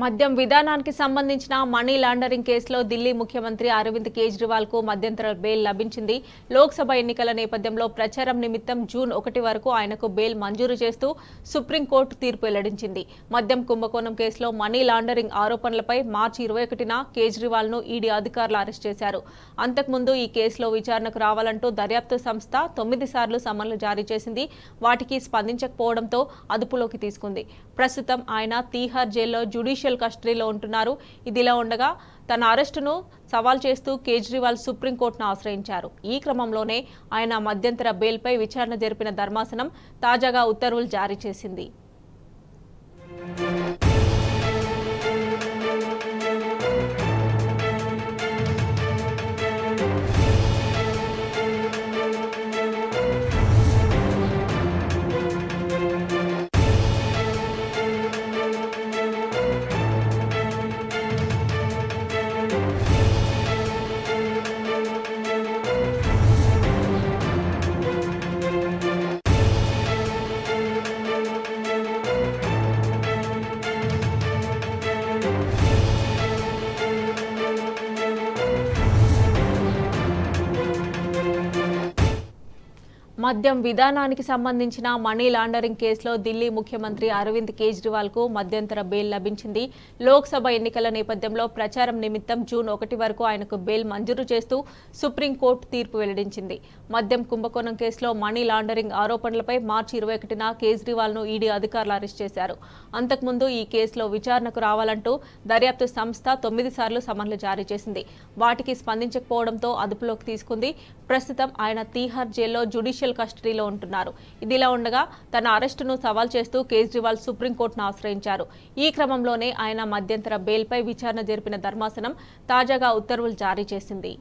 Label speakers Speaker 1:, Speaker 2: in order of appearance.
Speaker 1: మద్యం విధానానికి సంబంధించిన మనీ లాండరింగ్ కేసులో ఢిల్లీ ముఖ్యమంత్రి అరవింద్ కేజ్రీవాల్ కు మధ్యంతర బెయిల్ లభించింది. లోక్సభ ఎన్నికల నేపథ్యంలో ప్రచారం నిమిత్తం జూన్ 1 వరకు ఆయనకు బెయిల్ మంజూరు చేస్తూ సుప్రీంకోర్టు తీర్పు వెల్లడించింది. మద్యం కుంభకోణం కేసులో మనీ లాండరింగ్ ఆరోపణలపై మార్చి 21న కేజ్రీవాల్ ను ఈడీ అధికారులు అరెస్ట్ చేశారు. అంతకుముందు ఈ కేసులో విచారణకు రావాలంటూ దర్యాప్తు సంస్థ 9 సార్లు సమన్లు జారీ చేసింది. వాటికి స్పందించకపోవడంతో అదుపులోకి తీసుకుంది. ప్రస్తుతం ఆయన తీహార్ జైల్లో జ్యుడిషియల్ కస్టడీలో ఉంటున్నారు. ఇదిలా ఉండగా తన అరెస్టును సవాల్ చేస్తూ కేజ్రీవాల్ సుప్రీంకోర్టును ఆశ్రయించారు. ఈ క్రమంలోనే ఆయన మధ్యంతర బెయిల్పై విచారణ జరిపిన ధర్మాసనం తాజాగా ఉత్తర్వులు జారీ చేసింది. మద్యం విధానానికి సంబంధించిన మనీ లాండరింగ్ కేసులో ఢిల్లీ ముఖ్యమంత్రి అరవింద్ కేజ్రీవాల్ కు మధ్యంతర బెయిల్ లభించింది. లోక్సభ ఎన్నికల నేపథ్యంలో ప్రచారం నిమిత్తం జూన్ 1 వరకు ఆయనకు బెయిల్ మంజూరు చేస్తూ సుప్రీంకోర్టు తీర్పు వెల్లడించింది. మద్యం కుంభకోణం కేసులో మనీ లాండరింగ్ ఆరోపణలపై మార్చి 21న కేజ్రీవాల్ ను ఈడీ అధికారులు అరెస్ట్ చేశారు. అంతకుముందు ఈ కేసులో విచారణకు రావాలంటూ దర్యాప్తు సంస్థ 9 సార్లు సమన్లు జారీ చేసింది. వాటికి స్పందించకపోవడంతో అదుపులోకి తీసుకుంది. ప్రస్తుతం ఆయన తీహార్ జైల్లో జ్యుడిషియల్ కస్టడీలో ఉంటున్నారు. ఇదిలా ఉండగా తన అరెస్టును సవాల్ చేస్తూ కేజ్రీవాల్ సుప్రీంకోర్టును ఆశ్రయించారు. ఈ క్రమంలోనే ఆయన మధ్యంతర బెయిల్పై విచారణ జరిపిన ధర్మాసనం తాజాగా ఉత్తర్వులు జారీ చేసింది.